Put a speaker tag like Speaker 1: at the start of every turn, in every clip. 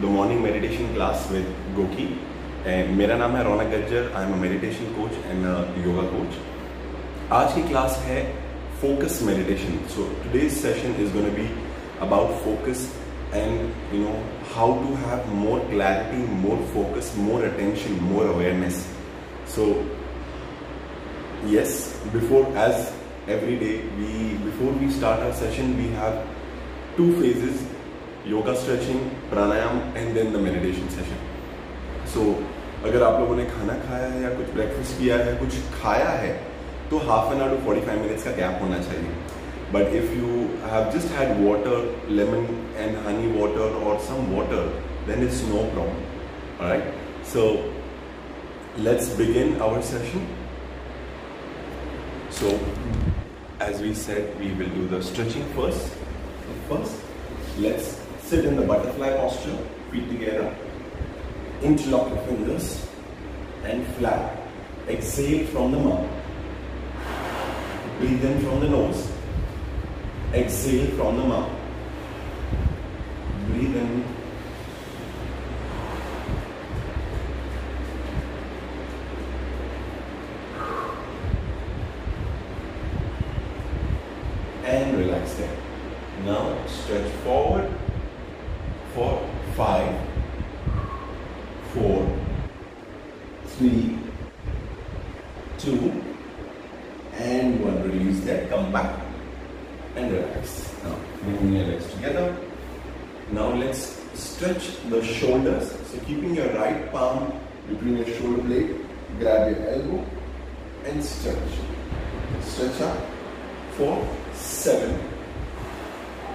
Speaker 1: the morning meditation class with Goki. And मेरा नाम है रौनक Gajjar. I am a meditation coach and a yoga coach. आज की class है focus meditation. So today's session is going to be about focus and how to have more clarity, more focus, more attention, more awareness. So yes, as every day before we start our session we have two phases: yoga, stretching, pranayam, and then the meditation session. So अगर आप लोगों ने खाना खाया है या कुछ breakfast किया है, कुछ खाया है, तो half an hour to 45 minutes का गैप होना चाहिए. But if you have just had water, lemon and honey water और some water, then it's no problem. Alright, so let's begin our session. So as we said, we will do the stretching first. Let's sit in the butterfly posture, feet together, interlock the fingers and flat. Exhale from the mouth. Breathe in from the nose. Exhale from the mouth. Breathe in. And relax there. Now stretch forward for 5, 4, 3, 2, and 1. Release there. Come back and relax. Now bring your legs together. Now let's stretch the shoulders. So keeping your right palm between your shoulder blade, grab your elbow and stretch. Stretch up for 7,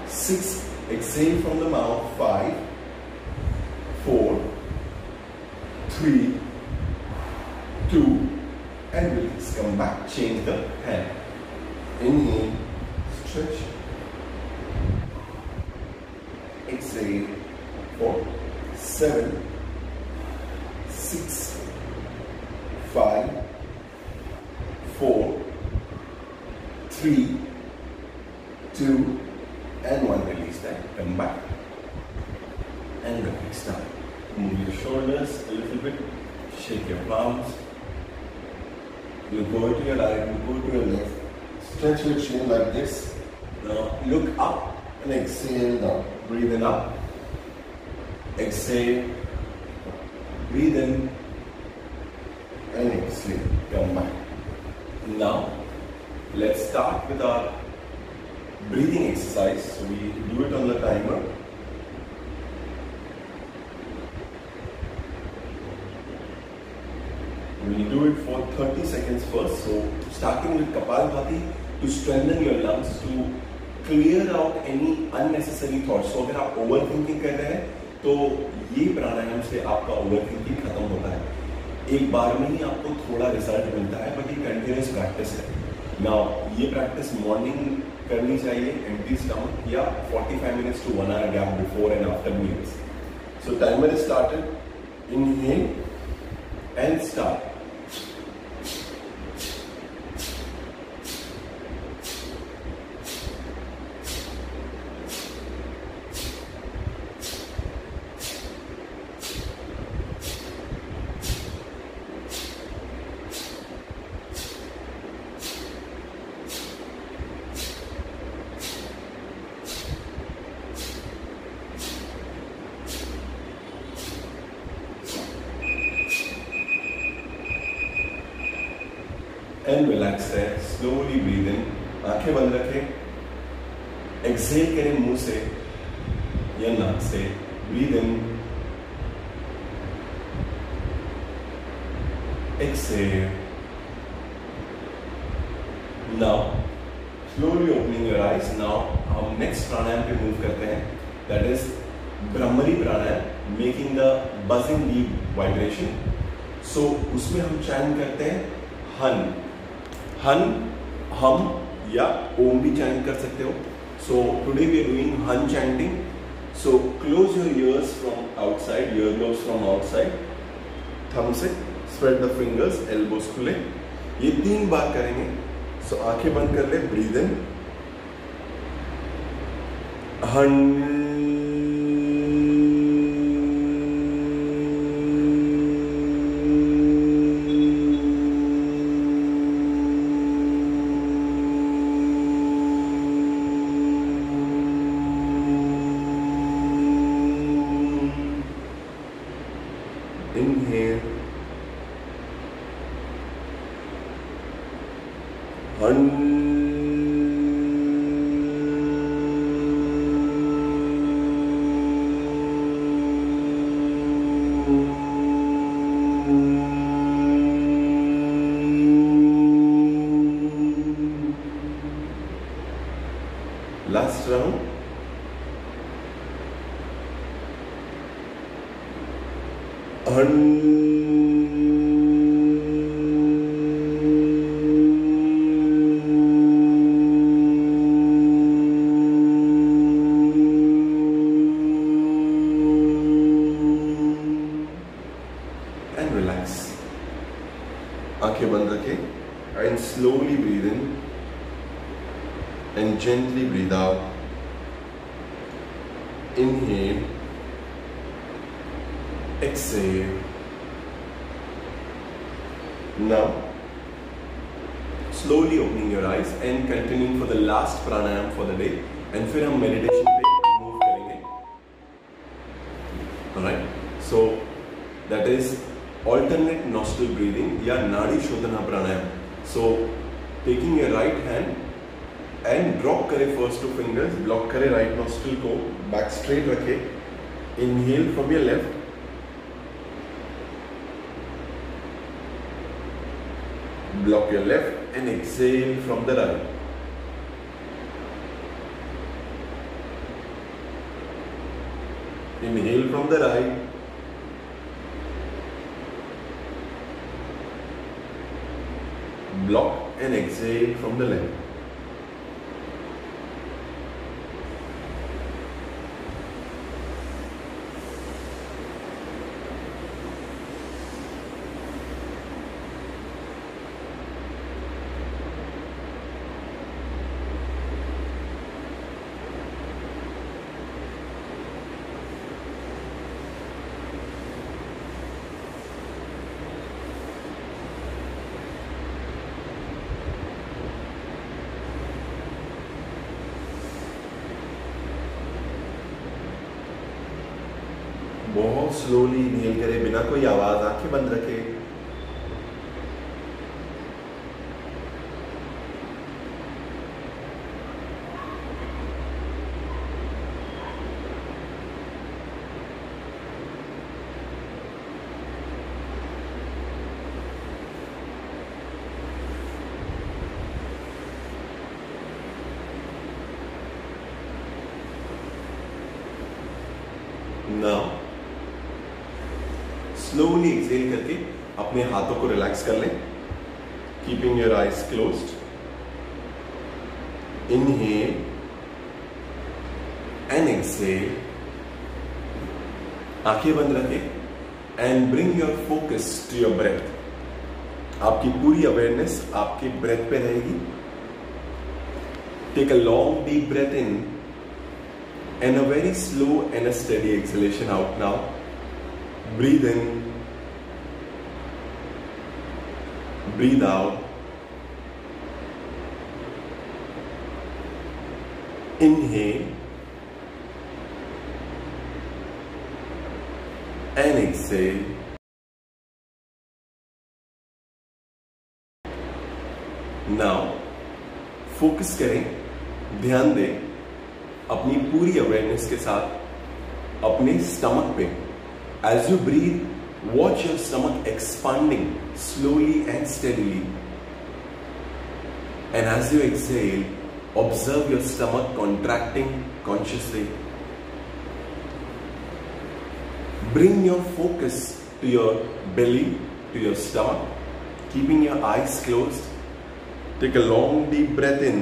Speaker 1: 6, exhale from the mouth, 5, 4, 3, 2, and release. Come back, change the hand. Inhale, stretch. Exhale for 7, 6, 5, 4, 3, 2, and 1. Release that. Come back and relax down. Move your shoulders a little bit. Shake your palms. Look over to your right, look over to your left. Stretch your chin like this. Now look up and exhale down. Breathe in up. Exhale. Breathe in and exhale. Come back. Now let's start with our breathing exercise. So we do it on the timer. We do it for 30 seconds first. So starting with Kapalbhati to strengthen your lungs, to clear out any unnecessary thoughts. So अगर आप overthinking कर रहे हैं तो ये प्राणायाम से आपका overthinking खत्म होता है. एक बार में ही आपको थोड़ा रिजल्ट मिलता है, बट ये कंटिन्यूस प्रैक्टिस है. नाउ ये प्रैक्टिस मॉर्निंग करनी चाहिए एम्प्टी स्टमक, या 45 minutes to 1 hour gap before and after meals. So timer is started. Inhale and start. And relax है. Slowly breathe in. आंखें बंद रखें. एक्सहेल करें मुंह से या नाक से. Breathe in. Exhale. Now slowly opening your eyes. Now हम नेक्स्ट प्राणायाम पे मूव करते हैं. That is Bhramari pranayama, making the buzzing deep vibration. So उसमें हम चैंट करते हैं हन. हन, हम या ओम भी चैंट कर सकते हो. So today we are doing hum chanting. So close your ears from outside, ear gloves from outside. Thumb से स्प्रेड द फिंगर्स, एल्बोस खुले. ये 3 बार करेंगे. सो आंखें बंद कर ले. Breathe in. हन. Last round. And relax. आंखें बंद रखें and slowly breathe in and gently breathe out. Inhale, exhale. Now, slowly opening your eyes and continuing for the last pranayam for the day. And फिर हम meditation पे move करेंगे. Alright. So that is alternate nostril breathing या नाड़ी शोधना प्राणायाम. So taking your right hand and drop करें first two fingers, block करें right nostril को, back straight रखें. Inhale from your left. Block your left and exhale from the right. Inhale from the right. Block and exhale from the left. बहुत slowly inhale करें बिना कोई आवाज, आंखें बंद रखें. Now slowly exhale करके अपने हाथों को रिलैक्स कर लें. Keeping your eyes closed. Inhale and exhale. आंखें बंद रखें and bring your focus to your breath. आपकी पूरी अवेयरनेस आपके ब्रेथ पे रहेगी. Take a long deep breath in and a very slow and a steady exhalation out now. Breathe in, breathe out. Inhale and exhale. Now focus करें, ध्यान दें अपनी पूरी अवेयरनेस के साथ अपने स्टमक पे. As you breathe watch your stomach expanding slowly and steadily, and as you exhale observe your stomach contracting consciously. Bring your focus to your belly, to your stomach, keeping your eyes closed. Take a long deep breath in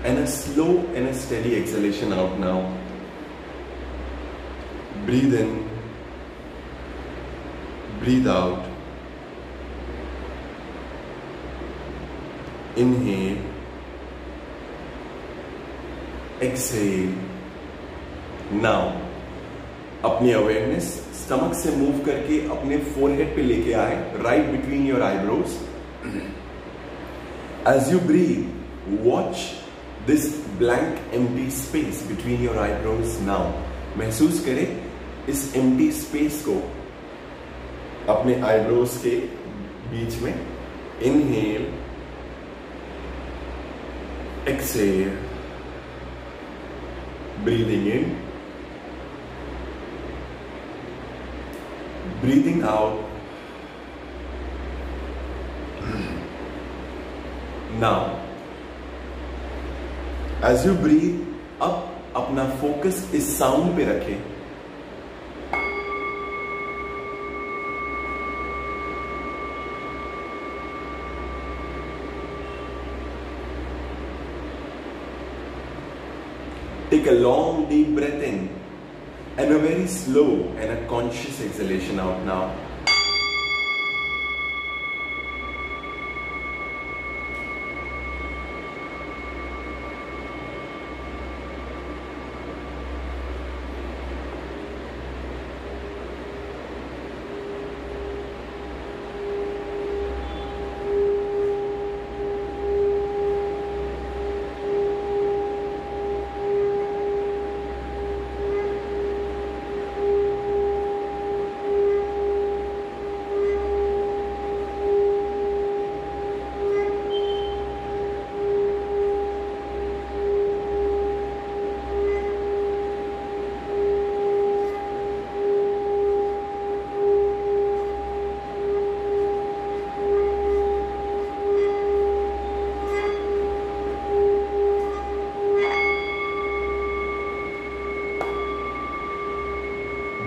Speaker 1: and a slow and a steady exhalation out now. Breathe in, breathe out. Inhale, exhale. Now अपनी awareness stomach से move करके अपने forehead पे लेके आए, right between your eyebrows. As you breathe, watch this blank empty space between your eyebrows now. महसूस करें इस empty space को अपने eyebrows के बीच में. Inhale Exhale. Breathing in. Breathing out. Now, as you breathe, अब अपना फोकस इस साउंड पे रखें. Take a long deep breath in and a very slow and a conscious exhalation out now.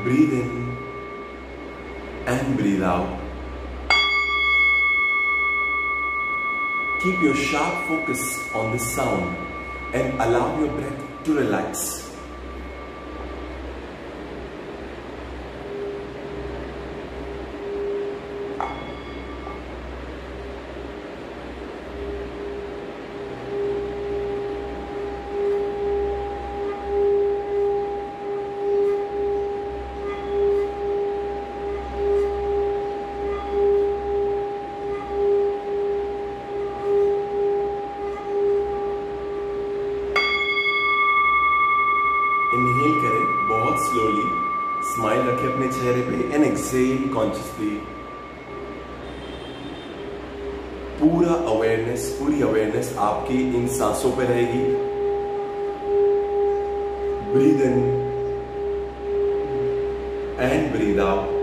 Speaker 1: Breathe in and breathe out. Keep your sharp focus on the sound and allow your breath to relax. Inhale करें बहुत slowly, smile रखें अपने चेहरे पे and exhale consciously. पूरी awareness आपकी इन सांसों पे रहेगी. Breathe in and breathe out.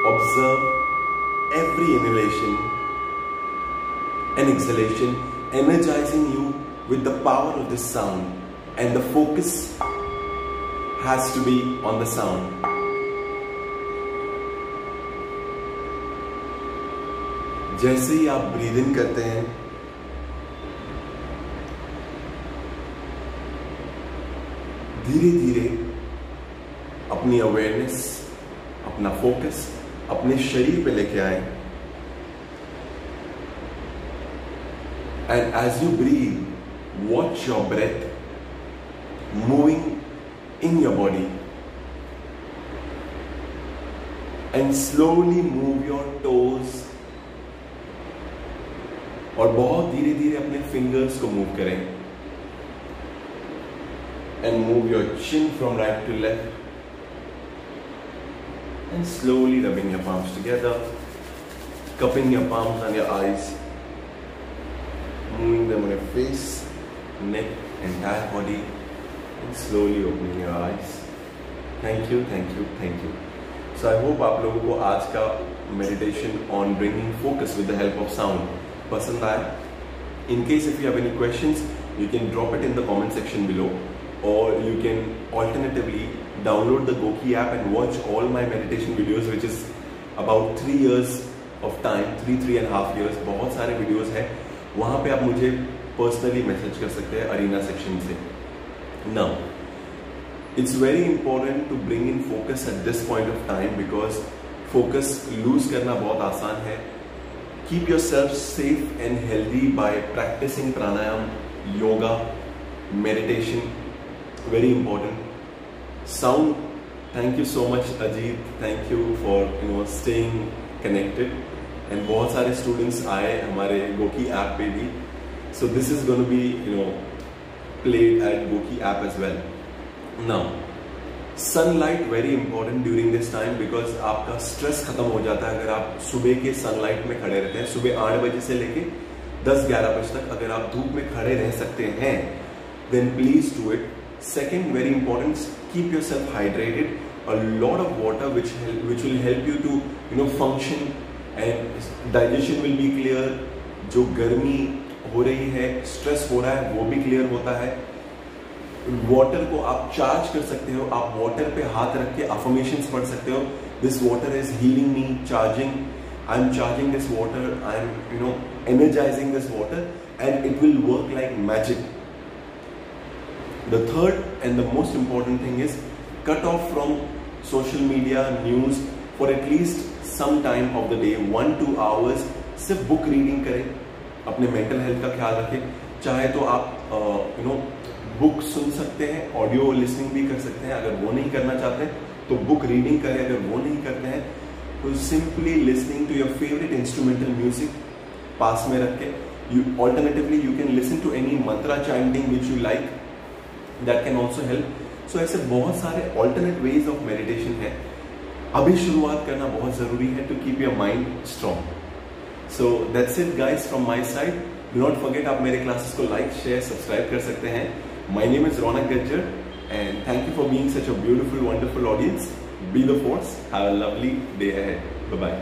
Speaker 1: Observe every inhalation and exhalation, energizing you with the power of this sound, and the focus has to be on the sound. जैसे ही आप breathe in करते हैं, धीरे धीरे अपनी अवेयरनेस, अपना फोकस अपने शरीर पे लेके आए. And as you breathe, watch your breath moving in your body and slowly move your toes. और बहुत धीरे धीरे अपने फिंगर्स को मूव करें. And move your chin from right to left. And slowly rubbing your palms together, cupping your palms on your eyes, moving them on your face, neck, entire body, and slowly opening your eyes. Thank you, thank you, thank you. So I hope आप लोगों को आज का meditation on bringing focus with the help of sound पसंद आया. In case if you have any questions, you can drop it in the comment section below, or you can alternatively download the Goki app and watch all my meditation videos, which is about 3 years of time, 3.5 years. बहुत सारे videos हैं, वहाँ पे आप मुझे personally message कर सकते हैं Arena section से. Now, it's very important to bring in focus at this point of time because focus lose करना बहुत आसान है. Keep yourself safe and healthy by practicing pranayam, yoga, meditation. Very important. Sound. Thank you so much, Ajit. Thank you for staying connected. And बहुत सारे students आए हमारे Goki app पे भी. So this is going to be played at Goki app as well. Now sunlight very important during this time, because आपका stress खत्म हो जाता है अगर आप सुबह के सनलाइट में खड़े रहते हैं। सुबह 8 बजे से लेके 10-11 बजे तक अगर आप धूप में खड़े रह सकते हैं, then please do it. Second, very important, keep your self hydrated, a lot of water which will help you to function and digestion will be clear। जो गर्मी हो रही है, स्ट्रेस हो रहा है, वो भी क्लियर होता है। वाटर को आप चार्ज कर सकते हो, आप वाटर पे हाथ रख के अफर्मेशंस पढ़ सकते हो। This water is healing me, charging, I am charging this water, I am energizing this water, and it will work like magic। The third and the most important thing is cut off from social media, news for at least some time of the day, 1-2 hours। सिर्फ book reading करें, अपने mental health का ख्याल रखें। चाहे तो आप book सुन सकते हैं, ऑडियो लिसनिंग भी कर सकते हैं। अगर वो नहीं करना चाहते तो बुक रीडिंग करें। अगर वो नहीं करते हैं तो simply listening to your favourite instrumental music पास में रख के, alternatively you can listen to any mantra chanting which you like, that can also help. So ऐसे बहुत सारे ऑल्टरनेट वेज ऑफ मेडिटेशन है। अभी शुरुआत करना बहुत जरूरी है to keep your mind strong. So that's it guys from my side. Do not forget, आप मेरे क्लासेस को लाइक, शेयर, सब्सक्राइब कर सकते हैं। My name is Raunak Gajjar and thank you for being such a beautiful, wonderful audience. Be the force. Have a lovely day ahead. Bye-bye.